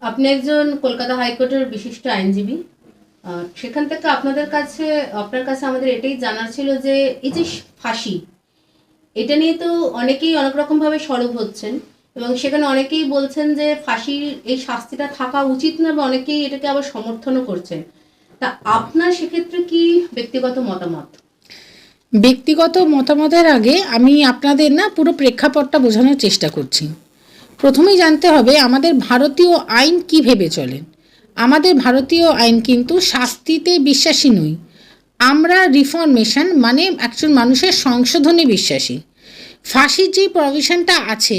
আপনি একজন কলকাতা হাইকোর্টের বিশিষ্ট আইনজীবী। সেখান থেকে আপনার কাছে আমাদের এটাই জানার ছিল যে এই যে ফাঁসি, এটা নিয়ে তো অনেকেই অনেক রকম ভাবে সরব হচ্ছেন এবং সেখানে অনেকেই বলছেন যে ফাঁসির এই শাস্তিটা থাকা উচিত না, বা অনেকেই এটাকে আবার সমর্থনও করছেন। তা আপনার সেক্ষেত্রে কি ব্যক্তিগত মতামত? ব্যক্তিগত মতামতের আগে আমি আপনাদের পুরো প্রেক্ষাপটটা বোঝানোর চেষ্টা করছি। প্রথমেই জানতে হবে আমাদের ভারতীয় আইন কি ভেবে চলেন। আমাদের ভারতীয় আইন কিন্তু শাস্তিতে বিশ্বাসী নই, আমরা রিফর্মেশন মানে একজন মানুষের সংশোধনে বিশ্বাসী। ফাঁসির যে প্রভিশনটা আছে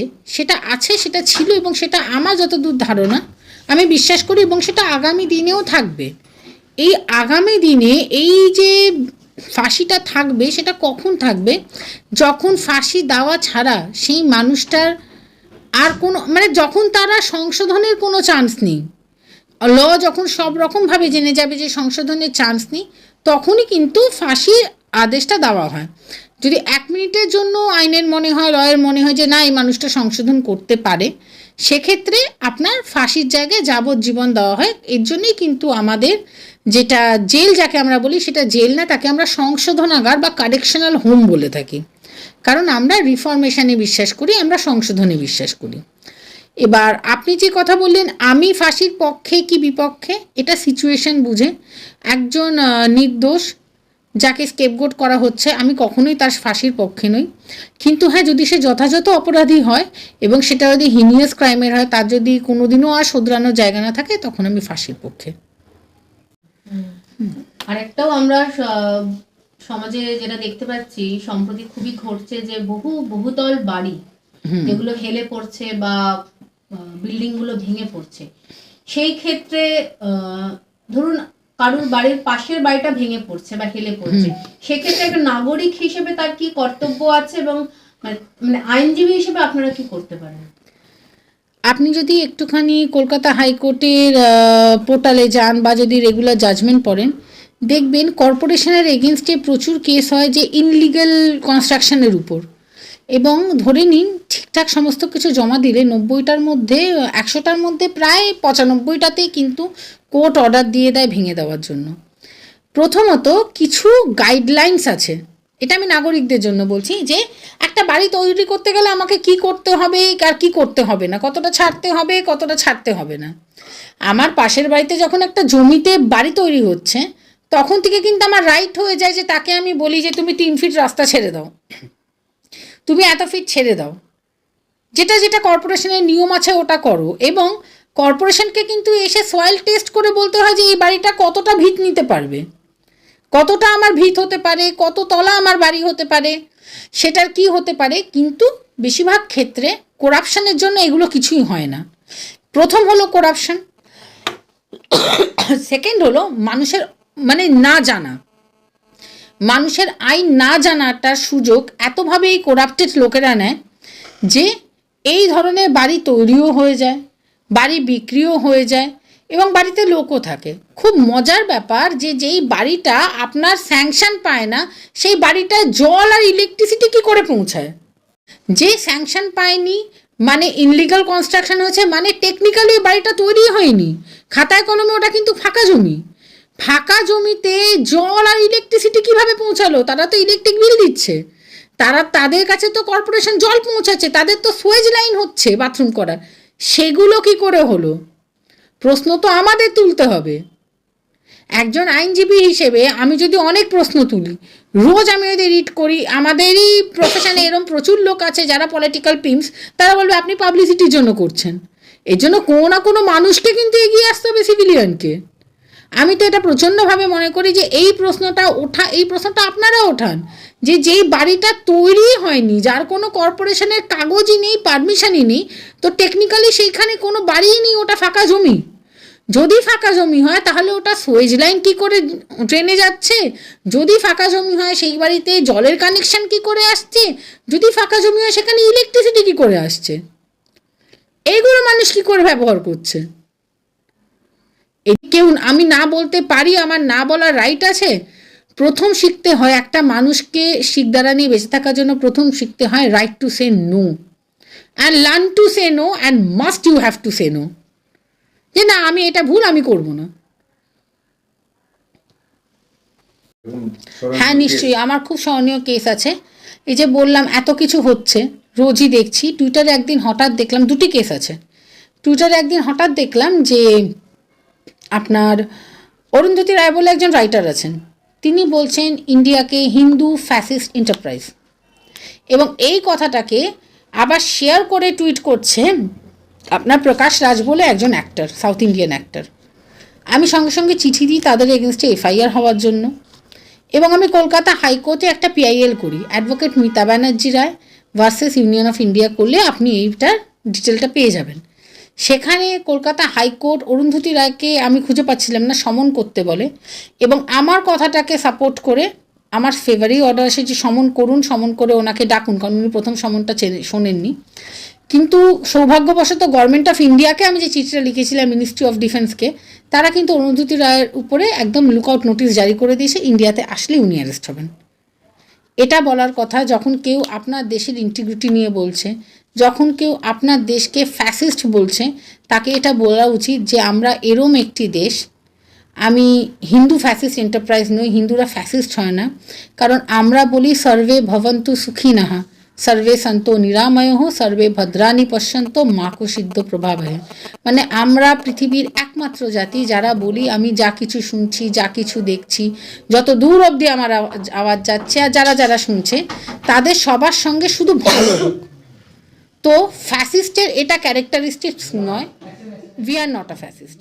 সেটা ছিল এবং সেটা আমার যতদূর ধারণা আমি বিশ্বাস করি এবং সেটা আগামী দিনেও থাকবে। এই আগামী দিনে এই যে ফাঁসিটা থাকবে সেটা কখন থাকবে, যখন ফাঁসি দেওয়া ছাড়া সেই মানুষটার আর কোনো যখন তারা সংশোধনের কোনো চান্স নেই, ল যখন সব রকমভাবে জেনে যাবে যে সংশোধনের চান্স নেই, তখনই কিন্তু ফাঁসির আদেশটা দেওয়া হয়। যদি 1 মিনিটের জন্য আইনের মনে হয়, লয়ের মনে হয় যে না এই মানুষটা সংশোধন করতে পারে, সেক্ষেত্রে আপনার ফাঁসির জায়গায় যাবজ্জীবন দেওয়া হয়। এর জন্যই কিন্তু আমাদের যেটা জেল যাকে আমরা বলি সেটা জেল না, তাকে আমরা সংশোধনাগার বা কারেকশনাল হোম বলে থাকি। কারণ আমরা রিফর্মেশনে বিশ্বাস করি, আমরা সংশোধনে বিশ্বাস করি। এবার আপনি যে কথা বললেন আমি ফাঁসির পক্ষে কি বিপক্ষে, এটা সিচুয়েশন বুঝে। একজন নির্দোষ যাকে স্কেপগোট করা হচ্ছে, আমি কখনোই তার ফাঁসির পক্ষে নই। কিন্তু হ্যাঁ, যদি সে যথাযথ অপরাধী হয় এবং সেটা যদি হিনিয়াস ক্রাইমের হয়, তার যদি কোনোদিনও আর শোধরানোর জায়গা না থাকে, তখন আমি ফাঁসির পক্ষে। আরেকটাও আমরা সমাজে যেটা দেখতে পাচ্ছি সম্প্রতি খুবই ঘটছে, যে বহুতল বাড়ি যেগুলো হেলে পড়ছে বা বিল্ডিং গুলো ভেঙে পড়ছে। সেই ক্ষেত্রে ধরুন কারুর বাড়ির পাশের বাড়িটা ভেঙে পড়ছে বা হেলে পড়ছে, সেক্ষেত্রে একটা নাগরিক হিসেবে তার কি কর্তব্য আছে এবং মানে আইনজীবী হিসেবে আপনারা কি করতে পারেন? আপনি যদি একটুখানি কলকাতা হাইকোর্টের পোর্টালে যান বা যদি রেগুলার জাজমেন্ট পড়েন, দেখবেন কর্পোরেশনের এগেনস্টে প্রচুর কেস হয় যে ইনলিগাল কনস্ট্রাকশনের উপর। এবং ধরে নিন ঠিকঠাক সমস্ত কিছু জমা দিলে 90টার মধ্যে 100টার মধ্যে প্রায় 95টাতেই কিন্তু কোর্ট অর্ডার দিয়ে দেয় ভেঙে দেওয়ার জন্য। প্রথমত কিছু গাইডলাইন্স আছে, এটা আমি নাগরিকদের জন্য বলছি, যে একটা বাড়ি তৈরি করতে গেলে আমাকে কি করতে হবে আর কি করতে হবে না, কতটা ছাড়তে হবে কতটা ছাড়তে হবে না। আমার পাশের বাড়িতে যখন একটা জমিতে বাড়ি তৈরি হচ্ছে, তখন থেকে কিন্তু আমার রাইট হয়ে যায় যে তাকে আমি বলি যে তুমি 3 ফিট রাস্তা ছেড়ে দাও, তুমি এত ফিট ছেড়ে দাও। যেটা যেটা কর্পোরেশনের নিয়ম আছে ওটা করো। এবং কর্পোরেশনকে কিন্তু এসে সয়েল টেস্ট করে বলতে হয় যে এই বাড়িটা কতটা ভিত নিতে পারবে, কতটা আমার ভিত হতে পারে, কত তলা আমার বাড়ি হতে পারে, সেটার কি হতে পারে। কিন্তু বেশিরভাগ ক্ষেত্রে করাপশানের জন্য এগুলো কিছুই হয় না। প্রথম হলো করাপশান, সেকেন্ড হলো মানুষের না জানা, মানুষের আইন না জানাটার সুযোগ এতভাবে এই করাপ্টেড লোকেরা নেয় যে এই ধরনের বাড়ি তৈরিও হয়ে যায়, বাড়ি বিক্রিও হয়ে যায় এবং বাড়িতে লোকও থাকে। খুব মজার ব্যাপার যে যেই বাড়িটা আপনার স্যাংশন পায় না, সেই বাড়িটায় জল আর ইলেকট্রিসিটি কী করে পৌঁছায়? যে স্যাংশন পায়নি মানে ইনলিগাল কনস্ট্রাকশন হয়েছে, মানে টেকনিক্যালি বাড়িটা তৈরি হয়নি, খাতায় কলমে ওটা কিন্তু ফাঁকা জমি। ফাঁকা জমিতে জল আর ইলেকট্রিসিটি কিভাবে পৌঁছালো? তারা তো ইলেকট্রিক বিল দিচ্ছে, তাদের কাছে তো কর্পোরেশন জল পৌঁছাচ্ছে, তাদের তো সুয়েজ লাইন হচ্ছে বাথরুম করার, সেগুলো কি করে হলো? প্রশ্ন তো আমাদের তুলতে হবে। একজন আইনজীবী হিসেবে আমি যদি অনেক প্রশ্ন তুলি, রোজ আমি যদি রিড করি, আমাদেরই প্রফেশনে এরকম প্রচুর লোক আছে যারা পলিটিক্যাল পিমস, তারা বলবে আপনি পাবলিসিটির জন্য করছেন। এর জন্য কোনো না কোনো মানুষকে কিন্তু এগিয়ে আসতে হবে, সিভিলিয়ানকে। আমি তো এটা প্রচণ্ডভাবে মনে করি যে এই প্রশ্নটা আপনারা ওঠান, যে যেই বাড়িটা তৈরি হয়নি, যার কোনো কর্পোরেশনের কাগজই নেই, পারমিশনই নেই, তো টেকনিক্যালি সেইখানে কোনো বাড়িই নেই, ওটা ফাঁকা জমি। যদি ফাঁকা জমি হয় তাহলে ওটা সুয়েজ লাইন কী করে ট্রেনে যাচ্ছে? যদি ফাঁকা জমি হয় সেই বাড়িতে জলের কানেকশন কী করে আসছে? যদি ফাঁকা জমি হয় সেখানে ইলেকট্রিসিটি কী করে আসছে? এইগুলো মানুষ কী করে ব্যবহার করছে? কেউ আমি না বলতে পারি, আমার না বলার রাইট আছে? প্রথম শিখতে হয় একটা মানুষকে শিকদাঁড়া নিয়ে বেঁচে থাকার জন্য, প্রথম শিখতে হয় right to say no, and learn to say no, and must you have to say no. যে না আমি এটা ভুল, আমি করব না। হ্যাঁ নিশ্চয়ই, আমার খুব স্মরণীয় কেস আছে। এই যে বললাম এত কিছু হচ্ছে, রোজই দেখছি। টুইটারে একদিন হঠাৎ দেখলাম, দুটি কেস আছে। টুইটারে একদিন হঠাৎ দেখলাম যে আপনার অরুন্ধতী রায় বলে একজন রাইটার আছেন, তিনি বলছেন ইন্ডিয়াকে হিন্দু ফ্যাসিস্ট এন্টারপ্রাইজ, এবং এই কথাটাকে আবার শেয়ার করে টুইট করছে আপনার প্রকাশ রাজ বলে একজন অ্যাক্টর, সাউথ ইন্ডিয়ান অ্যাক্টর। আমি সঙ্গে সঙ্গে চিঠি দিই তাদের এগেনস্টে এফআইআর হওয়ার জন্য, এবং আমি কলকাতা হাইকোর্টে একটা পিআইএল করি, advocate Mita Banerjee Roy versus union of India করলে আপনি এইটার ডিটেলটা পেয়ে যাবেন। সেখানে কলকাতা হাইকোর্ট অরুন্ধতী রায়কে, আমি খুঁজে পাচ্ছিলাম না, সমন করতে বলে, এবং আমার কথাটাকে সাপোর্ট করে আমার ফেভারেই অর্ডার আসে যে সমন করুন, সমন করে ওনাকে ডাকুন, কারণ উনি প্রথম সমনটা শোনেননি। কিন্তু সৌভাগ্যবশত গভর্নমেন্ট অফ ইন্ডিয়াকে আমি যে চিঠিটা লিখেছিলাম মিনিস্ট্রি অফ ডিফেন্সকে, তারা কিন্তু অরুন্ধতী রায়ের উপরে একদম লুকআউট নোটিশ জারি করে দিয়েছে, ইন্ডিয়াতে আসলে উনি অ্যারেস্ট হবেন। এটা বলার কথা, যখন কেউ আপনার দেশের ইন্টিগ্রিটি নিয়ে বলছে, যখন কেউ আপনার দেশকে ফ্যাসিস্ট বলছে, তাকে এটা বলা উচিত যে আমরা এরম একটি দেশ। আমি হিন্দু ফ্যাসিস্ট এন্টারপ্রাইজ নই, হিন্দুরা ফ্যাসিস্ট হয় না, কারণ আমরা বলি সর্বে ভবন্তু সুখিনঃ, সর্বে সন্তো নিরাময়ঃ, সর্বে ভদ্রাণি পশ্যন্ত মা কুসিদ্ধ প্রভাবঃ। মানে আমরা পৃথিবীর একমাত্র জাতি যারা বলি আমি যা কিছু শুনছি, যা কিছু দেখছি, যত দূর অবধি আমার আওয়াজ যাচ্ছে, আর যারা যারা শুনছে তাদের সবার সঙ্গে শুধু ভালো হোক। তো ফ্যাসিস্টের এটা ক্যারেক্টারিস্টিক্স নয়, we are not a fascist.